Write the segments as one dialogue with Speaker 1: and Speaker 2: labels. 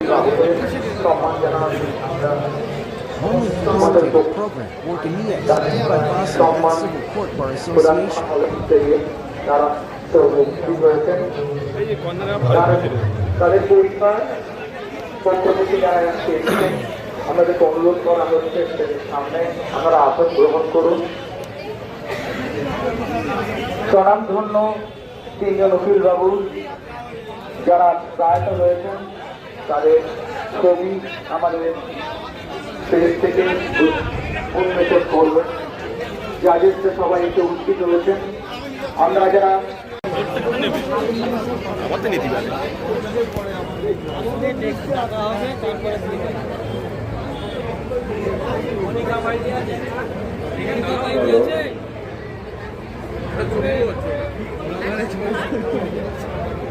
Speaker 1: সম্মান জানাচ্ছি আমরা আমাদের সম্মান প্রদান থেকে তারা উপস্থিত হয়েছেন। তাদের পরিবার পক্ষ থেকে যারা এসেছেন আমাদেরকে অনুরোধ করা হচ্ছে সামনে আপনারা আসন গ্রহণ করুন। স্বনামধন্য তিনজন উকিল বাবু যারা প্রয়াত হয়েছেন তাদের ছবি আমাদের স্টেজ থেকে উন্মোচন করবেন। জাজেসরা সবাই এসে উপস্থিত হয়েছেন। আমরা যারা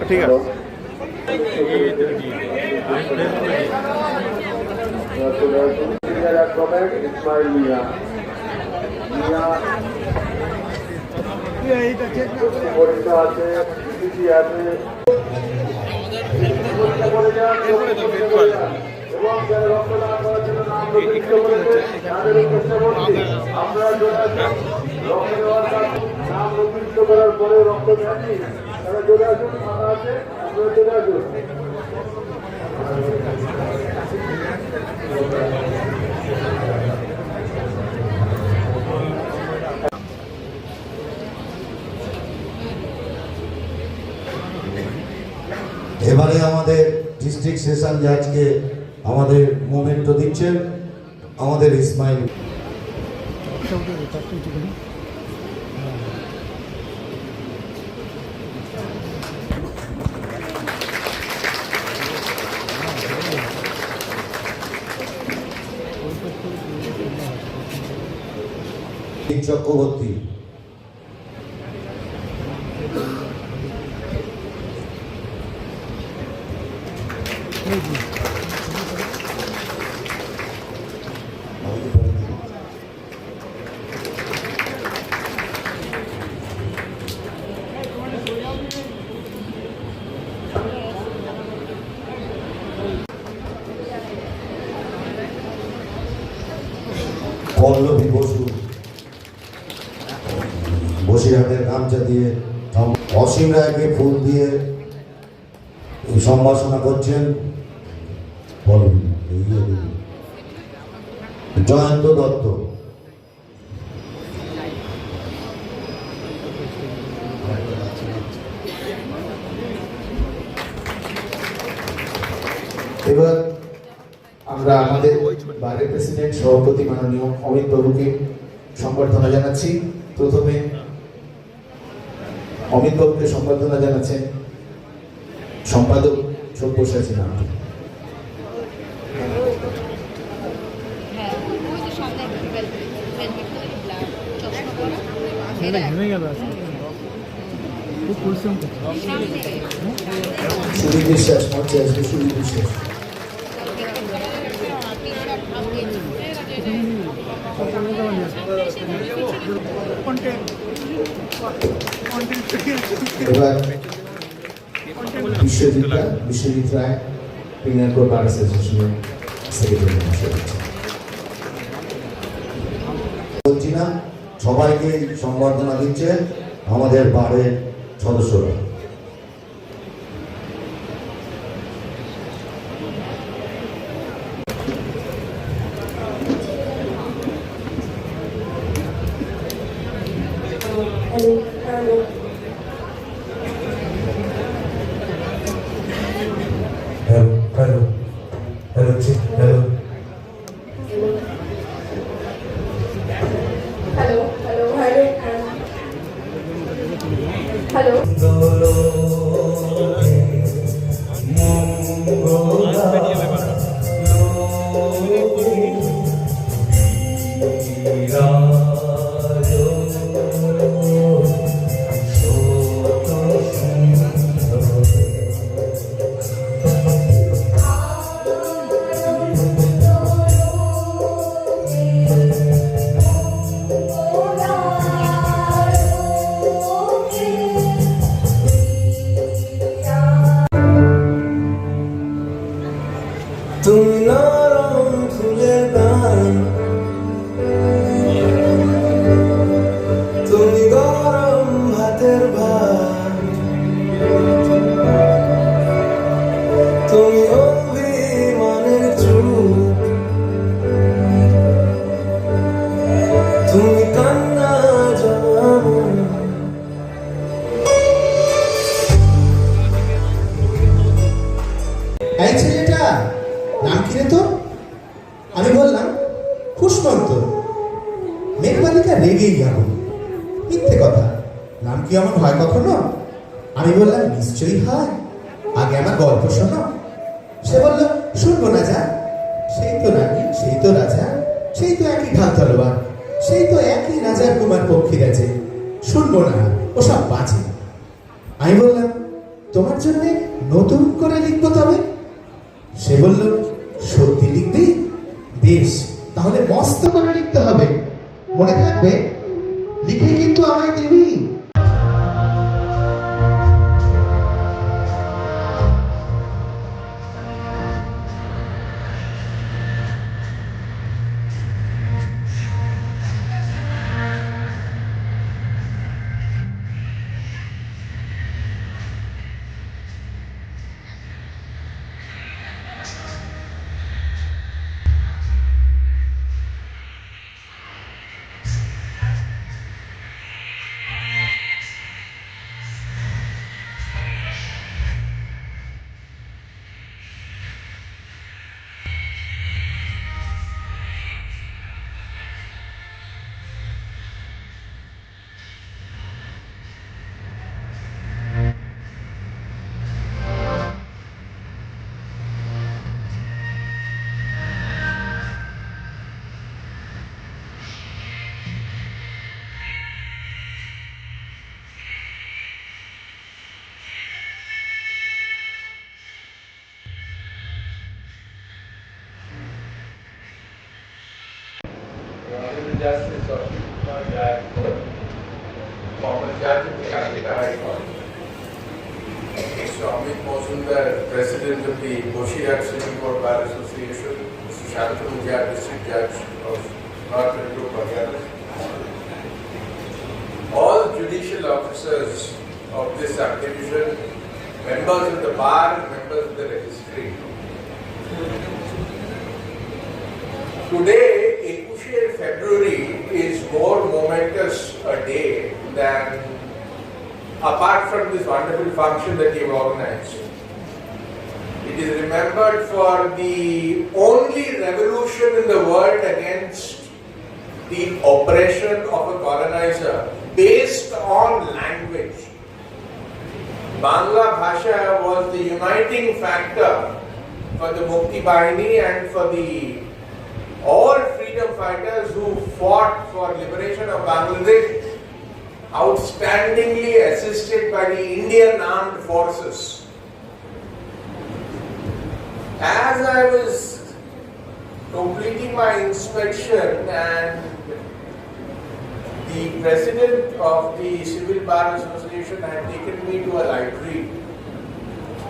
Speaker 2: ঠিক আছে
Speaker 1: ইসমাইল মিয়া পরীক্ষা আছে আছে এবং যারা রক্তদান করার জন্য নাম নথিভুক্ত করেছে তাদের চেষ্টা করছি আপনারা চলে আসুন। রক্ত দেওয়ার নাম নথিভুক্ত করার পরে রক্ত দেননি তারা চলে আসুন। মাথা আছে আপনারা চলে আসুন।
Speaker 3: এবারে আমাদের ডিস্ট্রিক্ট সেশন জাজকে আমাদের মোমেন্টো দিচ্ছেন আমাদের ইসমাইল। চক্রবর্তী পল্লবী বসু বসিরহাটের গামছা দিয়ে অসীম রায়কে ফুল দিয়ে সম্ভাষণা করছেন জয়ন্ত দত্ত।
Speaker 4: এবার আমরা আমাদের বারের প্রেসিডেন্ট সভাপতি মাননীয় অমিত বাবুকে সংবর্ধনা জানাচ্ছি। প্রথমে অমিত বাবুকে সংবর্ধনা জানাচ্ছেন সম্পাদক সব্যসাচী নাম। সুদীপ বিশ্বাস মঞ্চে আসবে। সুদীপ বিশ্বাস এবার বিশ্বজিৎ রায় প্রিমিয়ার কোর্ট বার অ্যাসোসিয়েশনের সেক্রেটারি
Speaker 3: বলছি না, সবাইকে সংবর্ধনা দিচ্ছে আমাদের বারের সদস্যরা।
Speaker 5: কি এমন হয় কখনো? আমি বললাম নিশ্চয়ই হয়, আগে আমার গল্প শোনো। সে বলল শুনবো না যা, সেই তো রানী, সেই তো রাজা, সেই তো একই ঢাল তলোয়ার, সেই তো একই রাজার কুমার পক্ষীরাজে, শুনবো না, ওসব বাজে। আমি বললাম তোমার জন্য নতুন করে লিখবো তবে। সে বলল সত্যি লিখবি? বেশ, তাহলে মস্ত করে লিখতে হবে, মনে থাকবে, লিখে কিন্তু আমায় দিবি।
Speaker 1: Justice of that former judge of the Calcutta High Court. Mr. Amit Mozumdar, President of the Boshiak Civil Court Bar Association, Mr. Shantanu Jha, District Judge of North Group Haryana, all judicial officers of this subdivision, members of the bar, members of the registry. Today, 21 February is more momentous a day than, apart from this wonderful function that you have organized. It is remembered for the only revolution in the world against the oppression of a colonizer based on language. Bangla Bhasha was the uniting factor for the Mukti Bahini and for the all freedom fighters who fought for liberation of Bangladesh, outstandingly assisted by the Indian Armed Forces. As I was completing my inspection and the president of the Civil Bar Association had taken me to a library.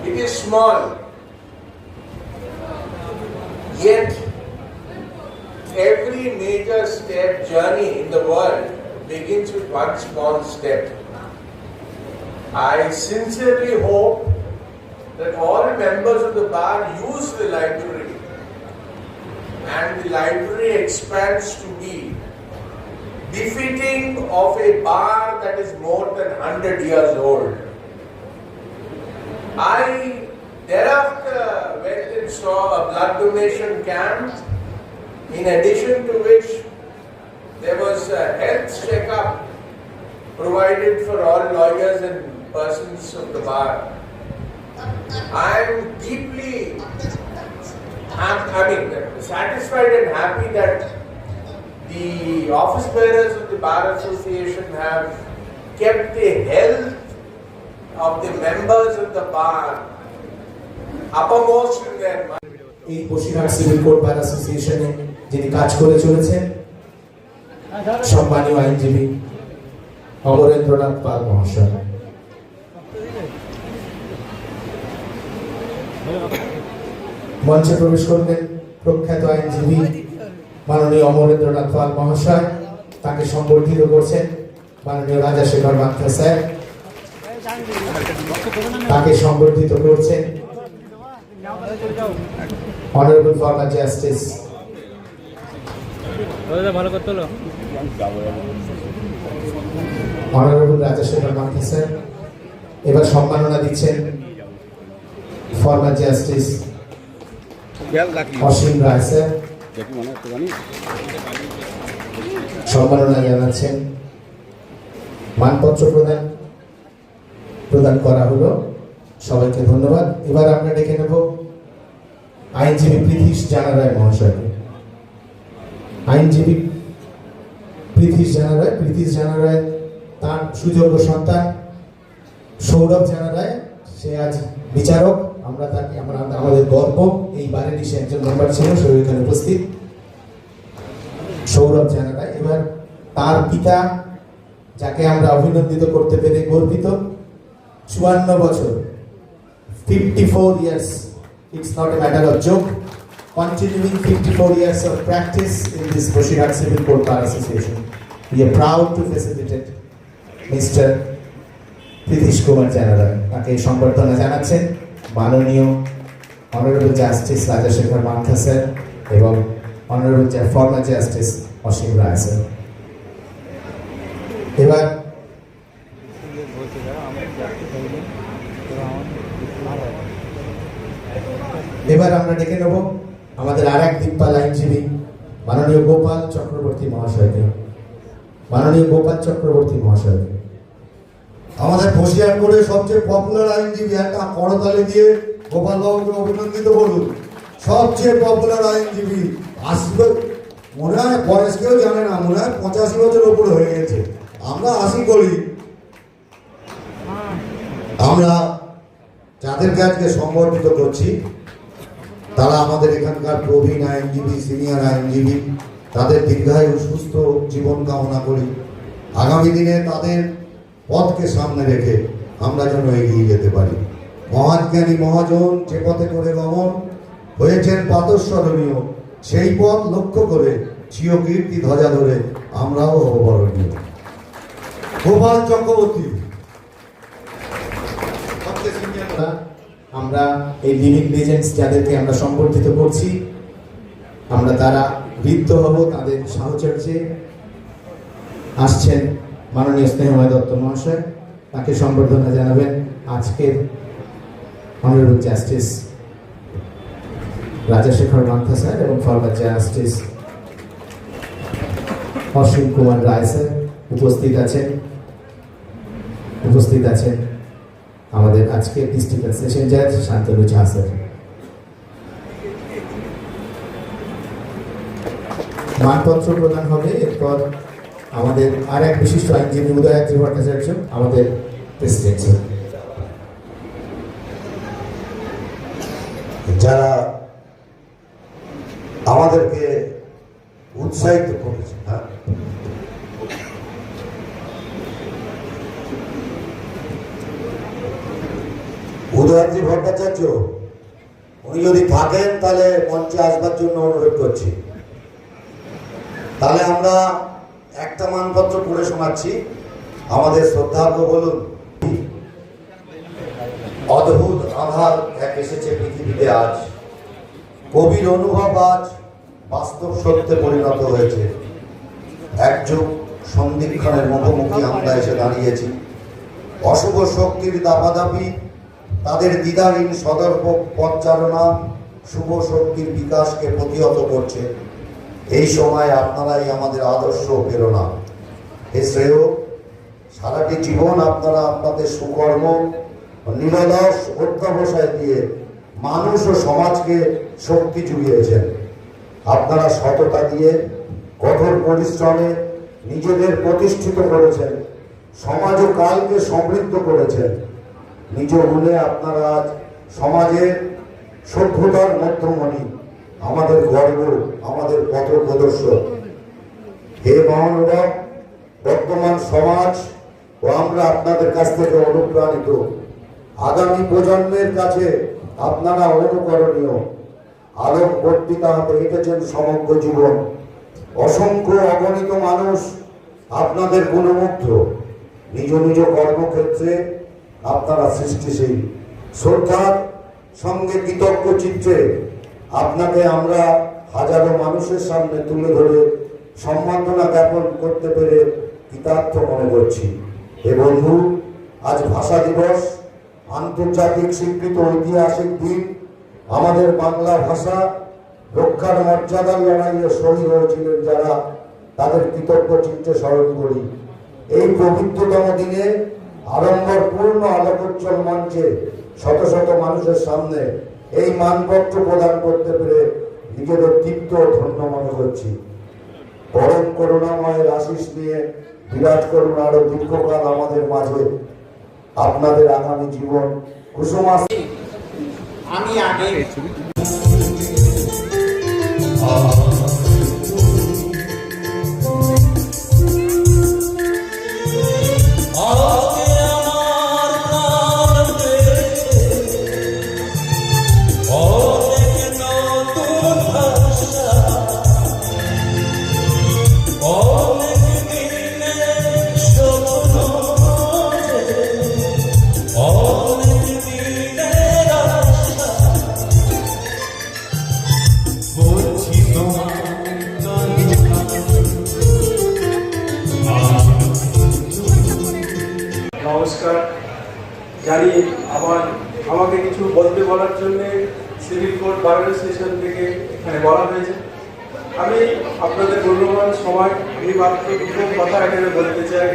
Speaker 1: It is small, yet every major step journey in the world begins with one small step. I sincerely hope that all members of the bar use the library and the library expands to be befitting of a bar that is more than 100 years old. I thereafter went and saw a blood donation camp, in addition to which there was a health checkup provided for all lawyers and persons of the bar. I am deeply satisfied and happy that the office bearers of the Bar Association have kept the health of the members of the bar uppermost in their mind.
Speaker 5: এই Basirhat civil court bar অ্যাসোসিয়েশনে যিনি কাজ করে চলেছেন সম্মানীয় আইনজীবী অমরেন্দ্রনাথ পাল মহাশয়, মঞ্চে প্রবেশ করলেন প্রখ্যাত আইনজীবী মাননীয় অমরেন্দ্রনাথ পাল মহাশয়। তাকে সম্বর্ধিত করছেন মাননীয় রাজাশেখর মান্থা স্যার। তাকে সম্বর্ধিত করছেন honourable former justice honourable Rajasekhar Mantha sir. এবার সম্মাননা দিচ্ছেন former justice Asim Roy sir. সম্মাননা জানাচ্ছেন মানপত্র প্রদান প্রদান করা হলো। সবাইকে ধন্যবাদ। এবার আমরা ডেকে নেব আইনজীবী পৃথিশ জানা রায় মহাশয়কে। আইনজীবী পৃথিশ জানা রায় তার সুযোগ্য সন্তান সৌরভ জানা রায়, সে আজ বিচারক। আমরা তাকে আমাদের গর্ব, এই বারেরই সে একজন মেম্বার ছিল, সে এখানে উপস্থিত। সৌরভ জানা রায়। এবার তার পিতা, যাকে আমরা অভিনন্দিত করতে পেরে গর্বিত, 54 বছর, 54 years, it's not a matter of joke, continuing 54 years of practice in this Boshihat Civil Court Bar Association. We are proud to facilitate Mr. Pritish Kumar Janara. তাকে সম্বর্ধনা জানাচ্ছেন মাননীয় honourable justice Rajasekhar Mantha sir এবং honourable former justice Asim Roy sir. এবার আমরা ডেকে নেব আমাদের আর এক দিকপাল আইনজীবী মাননীয় গোপাল চক্রবর্তী মহাশয়কে।
Speaker 3: আমাদের বসিরহাটে সবচেয়ে পপুলার আইনজীবী, একটা করতালি দিয়ে গোপাল বাবুকে অভিনন্দিত করুন। সবচেয়ে পপুলার আইনজীবী, আসবে মনে হয় বয়স কেউ জানে না, মনে হয় 85 বছর ওপরে হয়ে গেছে। আমরা 80 করি। আমরা যাদেরকে আজকে সম্বর্ধিত করছি তারা আমাদের এখানকার প্রবীণ আইনজীবী, সিনিয়র আইনজীবী। তাদের দীর্ঘায়ু সুস্থ জীবন কামনা করি। আগামী দিনে তাদের পথকে সামনে রেখে আমরা যেন এগিয়ে যেতে পারি। মহাজ্ঞানী মহাজন যে পথে করে গমন হয়েছেন প্রাতঃস্মরণীয়, সেই পথ লক্ষ্য করে চির কীর্তি ধ্বজা ধরে আমরাও অবরণীয়। গোপাল চক্রবর্তী।
Speaker 5: আমরা এই লিভিং লিজেন্ডস যাদেরকে আমরা সম্বর্ধিত করছি, আমরা তারা বৃদ্ধ হব, তাদের সাহচর্যে আসছেন মাননীয় স্নেহময় দত্ত মহাশয়। তাকে সম্বর্ধনা জানাবেন আজকের honourable justice Rajasekhar Mantha sir এবং ফরমার জাস্টিস অসীম কুমার রায় স্যার। উপস্থিত আছেন আমাদের আজকে ডিস্ট্রিক্ট সেশন জাজ শান্তনু ঝা স্যার। মানপত্র প্রদান হবে। এরপর আমাদের আর এক বিশিষ্ট আইনজীবী উদয়াত্রী ভট্টাচার্য, আমাদের প্রেসিডেন্ট স্যার।
Speaker 3: যারা আমাদেরকে উৎসাহিত করেছে, উদয়াত্রী ভট্টাচার্য, উনি যদি থাকেন তাহলে মঞ্চে আসবার জন্য অনুরোধ করছি। তাহলে আমরা একটা মানপত্র পড়ে শোনাচ্ছি। আমাদের শ্রদ্ধার্ঘ্য বলুন। অদ্ভুত আধার এক এসেছে পৃথিবীতে আজ, কবির অনুভব আজ বাস্তব সত্যে পরিণত হয়েছে। একযুগ সন্ধিক্ষণের মুখোমুখি আমরা এসে দাঁড়িয়েছি। অশুভ শক্তির দাপাদাপি, তাদের দ্বিধাহীন সদর্প পথচারণা শুভ শক্তির বিকাশকে প্রতিহত করছে। এই সময় আপনারাই আমাদের আদর্শ প্রেরণা। হে শ্রেয়, সারাটি জীবন আপনারা আপনাদের সুকর্ম নিরলস অধ্যবসায় দিয়ে মানুষ ও সমাজকে শক্তি জুগিয়েছেন। আপনারা সততা দিয়ে কঠোর পরিশ্রমে নিজেদের প্রতিষ্ঠিত করেছেন, সমাজ ও কালকে সমৃদ্ধ করেছেন। নিজ গুণে আপনারা আজ সমাজের সভ্যতার মধ্যমণি, আমাদের গর্ব, আমাদের পথ প্রদর্শক। হে মহানুভব, বর্তমান সমাজ ও আমরা আপনাদের কাছ থেকে অনুপ্রাণিত। আগামী প্রজন্মের কাছে আপনারা অনুকরণীয়। আলোকবর্তিতা হাতে হেঁটেছেন সমগ্র জীবন। অসংখ্য অগণিত মানুষ আপনাদের গুণমুগ্ধ। নিজ নিজ কর্মক্ষেত্রে আপনারা সৃষ্টিশীল। শ্রদ্ধার সঙ্গে কৃতজ্ঞ চিত্রে আপনাকে আমরা হাজারো মানুষের সামনে তুলে ধরে সম্মাননা জ্ঞাপন করতে পেরে কৃতার্থ মনে করছি। হে বন্ধু, আজ ভাষা দিবস, আন্তর্জাতিক স্বীকৃত ঐতিহাসিক দিন। আমাদের বাংলা ভাষা রক্ষার মর্যাদার লড়াইয়ে শহীদ হয়েছিলেন যারা, তাদের কৃতজ্ঞ চিত্তে স্মরণ করি। এই পবিত্রতম দিনে আড়ম্বরপূর্ণ আলোকোজ্জ্বল মঞ্চে শত শত মানুষের সামনে এই মানপত্র প্রদান করতে পেরে নিজেদের তৃপ্ত ও ধন্য মনে করছি। পরম করুণাময়ের আশিস নিয়ে বিরাট করুন আরো দীর্ঘকাল আমাদের মাঝে। আপনাদের আগামী জীবন কুসুমাস।
Speaker 6: আমি আগে
Speaker 7: নমস্কার। জানি আমাকে কিছু বলার জন্য সিভিল কোর্ট বার অ্যাসোসিয়েশন থেকে এখানে বলা হয়েছে। আমি আপনাদের মূল্যবান সময় আমি মাত্র দুটো কথা এখানে বলতে চাই।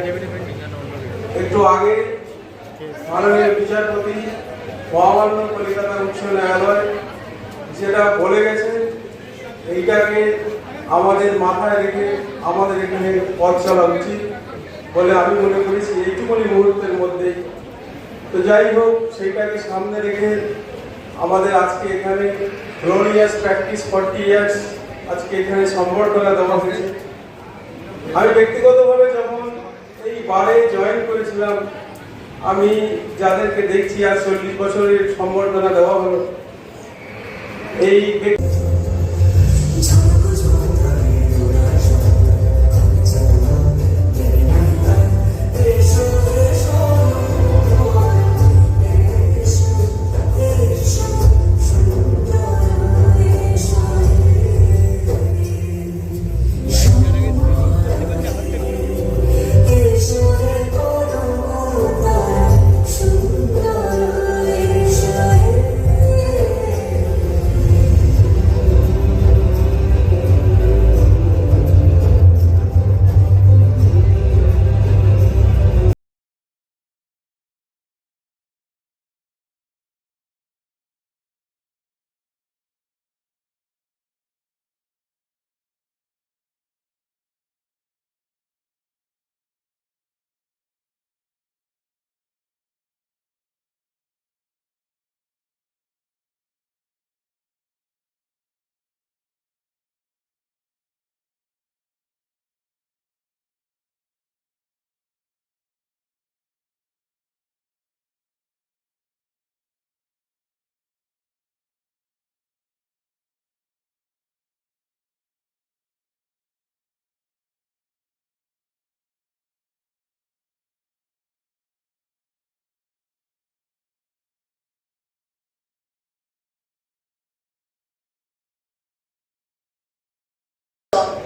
Speaker 7: একটু আগে মাননীয় বিচারপতি মহামান্য কলকাতা উচ্চ ন্যায়ালয় যেটা বলে গেছে, এইটাকে আমাদের মাথায় রেখে আমাদের এখানে পথ চলা উচিত বলে আমি মনে করেছি এইটুকুনি মুহূর্তের মধ্যেই। তো যাই হোক, সেইটাকে সামনে রেখে আমাদের আজকে এখানে গ্লোরিয়াস প্র্যাকটিস 40 ইয়ার্স আজকে এখানে সম্বর্ধনা দেওয়া হয়েছে। আমি ব্যক্তিগতভাবে যখন এই বারে জয়েন করেছিলাম, আমি যাদেরকে দেখছি আজ 40 বছরের সম্বর্ধনা দেওয়া হলো, এই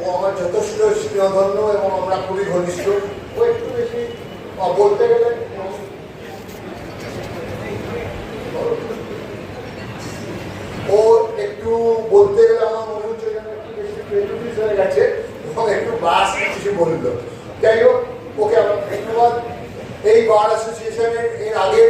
Speaker 8: ও আমার যথেষ্ট স্নেহধন্য এবং আমরা খুবই ঘনিষ্ঠ। ও একটু বেশি বলতে গেলে ও একটু বলতে গেলে আমার মনে হচ্ছে যেন একটু বেশি প্রেজুডিস হয়ে গেছে এবং একটু বাস কিছু বললো। যাই হোক, ওকে আমার ধন্যবাদ। এই বার অ্যাসোসিয়েশনের এর আগে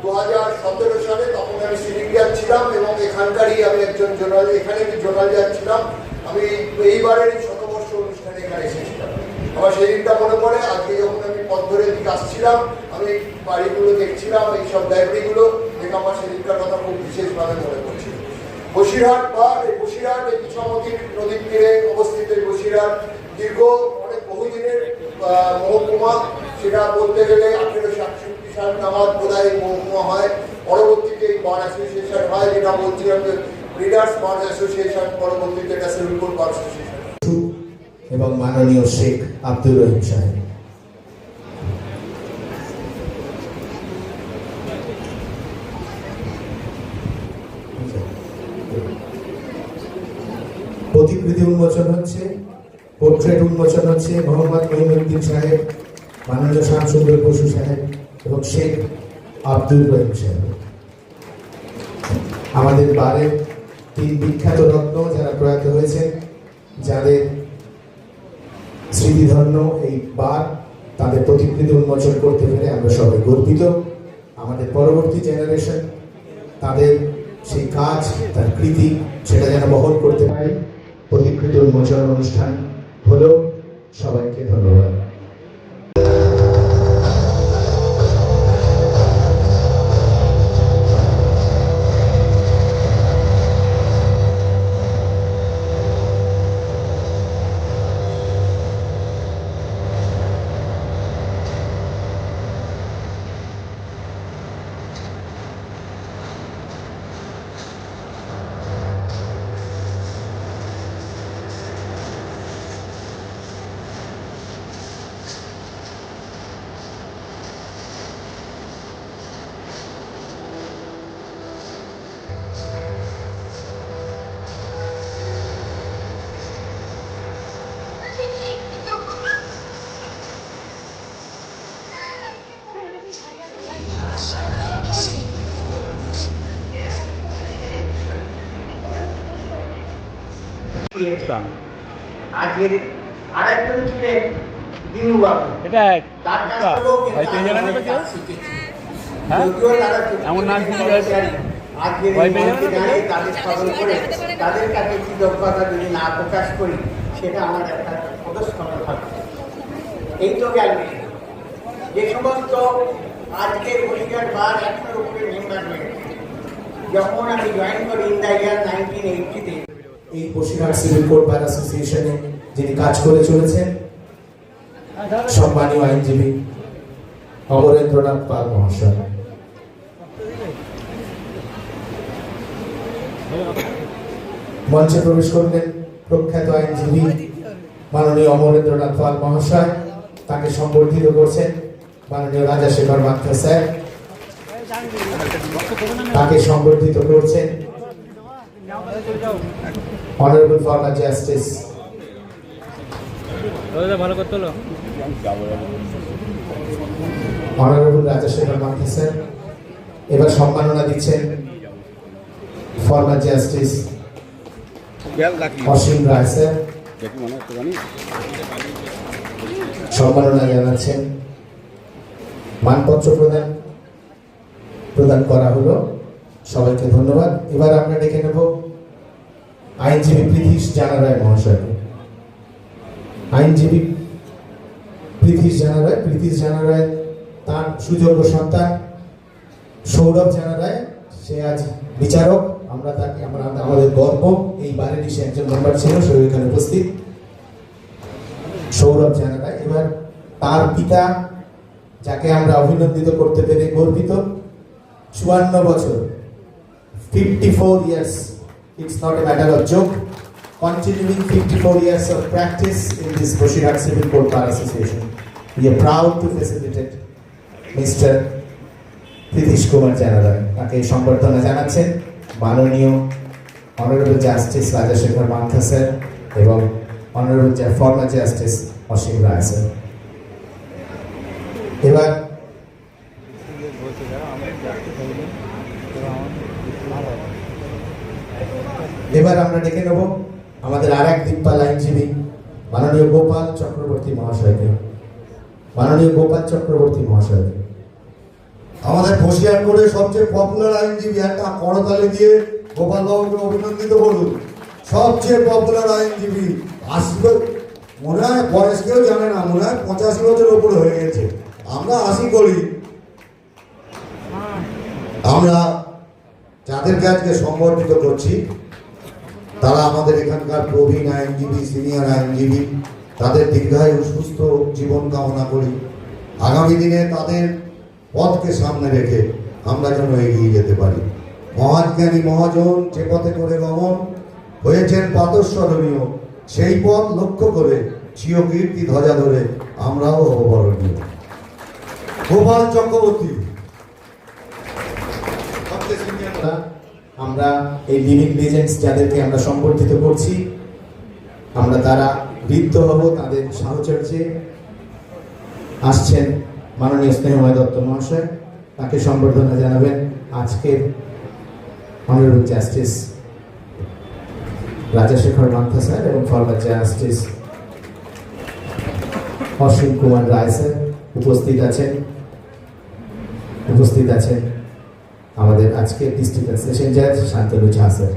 Speaker 8: 2017 সালে তখন আমি সিভিল জাজ ছিলাম এবং এখানকারই আমি একজন জোনাল, এখানে আমি জোনাল জাজ ছিলাম। আমি এইবারের এই শতবর্ষ অনুষ্ঠানে এখানে এসেছিলাম। আমার সেদিনটা মনে পড়ে। আজকে যখন আমি পথ ধরে দিকে আসছিলাম, আমি বাড়িগুলো দেখছিলাম, এইসব লাইব্রেরিগুলো দেখে আমার সেদিনকার কথা খুব বিশেষভাবে মনে পড়ছিল। বসিরহাট বার, এই বসিরহাট এই ইছামতি নদীর তীরে অবস্থিত এই বসিরহাট দীর্ঘ অনেক বহুদিনের মহকুমা। সেটা বলতে গেলে 1868 সাল নাগাদ বোধহয় মহকুমা হয়। পরবর্তীতে এই বার অ্যাসোসিয়েশন হয়, যেটা বলছিলাম যে ব্রিডার্স বার অ্যাসোসিয়েশন, পরবর্তীতে এটা সিভিল কোর্ট বার অ্যাসোসিয়েশন।
Speaker 5: এবং মাননীয় শেখ আব্দুর রহিম সাহেব। প্রতিকৃতি উন্মোচন হচ্ছে, পোর্ট্রেট উন্মোচন হচ্ছে। মোহাম্মদ মহিনুদ্দিন সাহেব, মাননীয় শামসুন্দর বসু সাহেব এবং শেখ আব্দুর রহিম সাহেব। আমাদের বারের 3 বিখ্যাত রত্ন যারা প্রয়াত হয়েছেন, যাদের স্মৃতিধন্য এই বার তাদের প্রতিকৃতি উন্মোচন করতে পেরে আমরা সবাই গর্বিত। আমাদের পরবর্তী জেনারেশন তাদের সেই কাজ, তার কৃতি, সেটা যেন বহন করতে পারে। প্রতিকৃতি উন্মোচন অনুষ্ঠান হলো। সবাইকে ধন্যবাদ।
Speaker 6: আজকের আরেকজন ছিলেন দিনু বাবু।
Speaker 2: এটা
Speaker 6: তার কাছ থেকেও কিন্তু
Speaker 2: ভাই, তুই জানা নেবে কেউ?
Speaker 6: শিখেছি।
Speaker 2: হ্যাঁ?
Speaker 6: যদিও তারা
Speaker 2: এমন নাচ দিতে
Speaker 6: আজকের
Speaker 2: ভাই,
Speaker 6: এই
Speaker 2: তুই জানা
Speaker 6: মঞ্চে
Speaker 2: নেবে
Speaker 6: দাঁড়িয়ে
Speaker 2: কেউ?
Speaker 6: তাদের স্মরণ করে তাদের কাছে কৃতজ্ঞতা যদি না প্রকাশ করি, সেটা আমার একটা পদস্খলন হবে। এই তো গেল যে সমস্ত আজকের বলিগার বার 100-এর উপরে মেম্বার রয়েছে। যখন আমি জয়েন করি ইন দ্য ইয়ার 1980-তে,
Speaker 5: এই বসিরহাট সিভিল কোর্ট বার অ্যাসোসিয়েশনে যিনি কাজ করে চলেছেন সম্মানীয় আইনজীবী অমরেন্দ্রনাথ পাল মহাশয়। মঞ্চে প্রবেশ করলেন প্রখ্যাত আইনজীবী মাননীয় অমরেন্দ্রনাথ পাল মহাশয়। তাকে সম্বর্ধিত করছেন মাননীয় রাজাশেখর মাত্রা স্যার। তাকে সম্বর্ধিত করছেন অনারেবল ফর্মার জাস্টিস
Speaker 2: ভালো করতে হলো।
Speaker 5: Honourable Rajasekhar Mathi sir. এবার সম্মাননা দিচ্ছেন former justice Asim Roy sir. সম্মাননা জানাচ্ছেন, মানপত্র প্রদান করা হলো। সবাইকে ধন্যবাদ। এবার আমরা ডেকে নেব আইনজীবী প্রীতিশ জানা রায় মহাশয়কে। আইনজীবী প্রীতিশ জানা রায় তার সুযোগ্য সন্তান সৌরভ জানা রায়, সে আজ বিচারক। আমরা তাকে আমাদের গর্ব, এই বারেরই সে একজন মেম্বার ছিল, সে এখানে উপস্থিত। সৌরভ জানা রায়। এবার তার পিতা, যাকে আমরা অভিনন্দিত করতে পেরে গর্বিত, 54 বছর, 54 years. It's not a matter of joke. Continuing 54 years of practice in this Boshirat Civil Court Bar Association. We are proud to facilitate Mr. Pritish Kumar Janaray. তাকে সম্বর্ধনা জানাচ্ছেন মাননীয় honourable justice Rajasekhar Mantha sir এবং honourable former justice Asim Roy sir. এবার আমরা ডেকে নেব আমাদের আর এক দিকপাল আইনজীবী মাননীয় গোপাল চক্রবর্তী মহাশয়কে।
Speaker 3: আমাদের বসিরহাটে সবচেয়ে পপুলার আইনজীবী, একটা করতালি দিয়ে গোপাল বাবুকে অভিনন্দিত করুন। সবচেয়ে পপুলার আইনজীবী, 80 মনে হয় বয়স কেউ জানে না, মনে হয় 85 বছর উপরে হয়ে গেছে। আমরা 80 করি। আমরা যাদেরকে আজকে সম্বর্ধিত করছি তারা আমাদের এখানকার প্রবীণ আইনজীবী, সিনিয়র আইনজীবী। তাদের দীর্ঘায়ু সুস্থ জীবন কামনা করি। আগামী দিনে তাদের পথকে সামনে রেখে আমরা যেন এগিয়ে যেতে পারি। মহাজ্ঞানী মহাজন যে পথে করে গমন হয়েছেন প্রাতঃস্মরণীয়, সেই পথ লক্ষ্য করে চির কীর্তি ধ্বজা ধরে আমরাও অবরণীয়। গোপাল চক্রবর্তী।
Speaker 5: আমরা এই লিভিং লিজেন্ডস যাদেরকে আমরা সম্বর্ধিত করছি, আমরা তারা বৃদ্ধ হব তাদের সাহচর্যে। আসছেন মাননীয় স্নেহময় দত্ত মহাশয়, তাকে সম্বর্ধনা জানাবেন আজকের honourable justice Rajasekhar Mantha sir এবং ফর্মার জাস্টিস অসীম কুমার রায় স্যার।
Speaker 4: উপস্থিত আছেন আমাদের আজকের ডিস্ট্রিক্ট সেশন জাজ শান্তনু ঝা স্যার।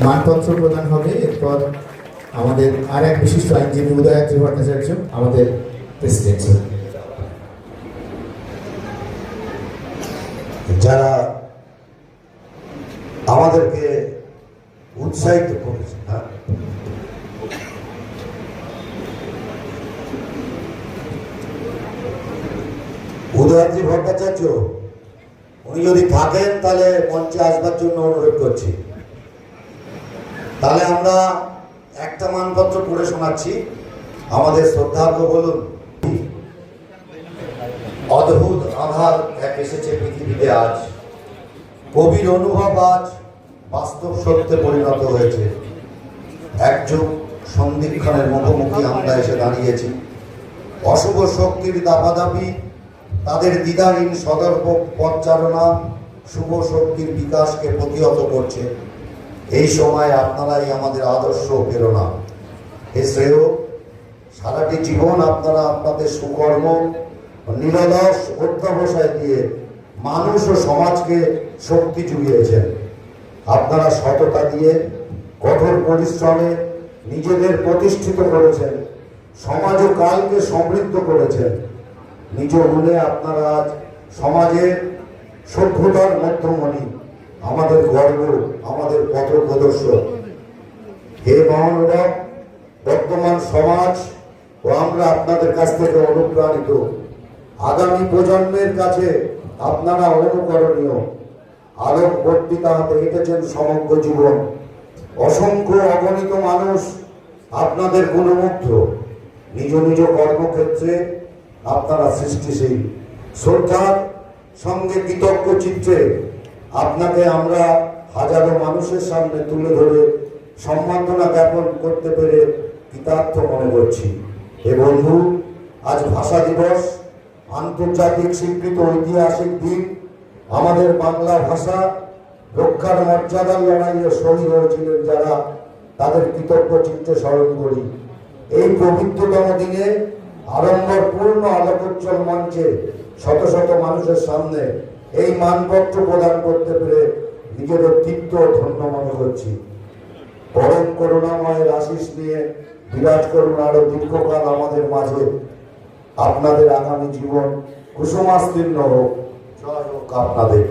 Speaker 4: মানপত্র প্রদান হবে, এরপর আমাদের আর এক বিশিষ্ট আইনজীবী উদয়াদ্রি ভট্টাচার্য আমাদের প্রেসিডেন্ট স্যার।
Speaker 3: যারা আমাদেরকে উৎসাহিত করেছে, উদয়াদ্রি ভট্টাচার্য উনি যদি থাকেন তাহলে মঞ্চে আসবার জন্য অনুরোধ করছি। তাহলে আমরা একটা মানপত্র পড়ে শোনাচ্ছি। আমাদের শ্রদ্ধার্ঘ বলুন, অদ্ভুত আধার এক এসেছে পৃথিবীতে আজ, কবির অনুভব আজ বাস্তব সত্যে পরিণত হয়েছে। একযুগ সন্ধিক্ষণের মুখোমুখি আমরা এসে দাঁড়িয়েছি। অশুভ শক্তির দাপাদাপি, তাদের দ্বিধাহীন সতর্ক পথচারণা শুভ শক্তির বিকাশকে প্রতিহত করছে। এই সময় আপনারাই আমাদের আদর্শ প্রেরণা। হে শ্রেয়, সারাটি জীবন আপনারা আপনাদের সুকর্ম নিরলস অধ্যবসায় দিয়ে মানুষ ও সমাজকে শক্তি জুগিয়েছেন। আপনারা সততা দিয়ে কঠোর পরিশ্রমে নিজেদের প্রতিষ্ঠিত করেছেন, সমাজ ও কালকে সমৃদ্ধ করেছেন। নিজ গুণে আপনারা আজ সমাজের সভ্যতার মধ্যমণি, আমাদের গর্ব, আমাদের পথ প্রদর্শক। হে মহানুভব, বর্তমান সমাজ ও আমরা আপনাদের কাছ থেকে অনুপ্রাণিত। আগামী প্রজন্মের কাছে আপনারা অনুকরণীয়। আলোক বর্তিতা হাতে হেঁটেছেন সমগ্র জীবন। অসংখ্য অগণিত মানুষ আপনাদের গুণমুগ্ধ। নিজ নিজ কর্মক্ষেত্রে আপনারা সৃষ্টিশীল। শ্রদ্ধার সঙ্গে কৃতজ্ঞ চিত্রে আপনাকে আমরা হাজারো মানুষের সামনে তুলে ধরে সম্মাননা জ্ঞাপন করতে পেরে কৃতার্থ মনে করছি। হে বন্ধু, আজ ভাষা দিবস, আন্তর্জাতিক স্বীকৃত ঐতিহাসিক দিন। আমাদের বাংলা ভাষা রক্ষার মর্যাদার লড়াইয়ে শহীদ হয়েছিলেন যারা, তাদের কৃতজ্ঞ চিত্তে স্মরণ করি। এই পবিত্রতম দিনে আড়ম্বরপূর্ণ আলোকোজ্জ্বল মঞ্চে শত শত মানুষের সামনে এই মানপত্র প্রদান করতে পেরে নিজেদের তৃপ্ত ধন্য মনে করছি। পরম করুণাময়ের আশিস নিয়ে বিরাজ করুন আরো দীর্ঘকাল আমাদের মাঝে। আপনাদের আগামী জীবন কুসুমাস্তীর্ণ হোক। জয় হোক আপনাদের।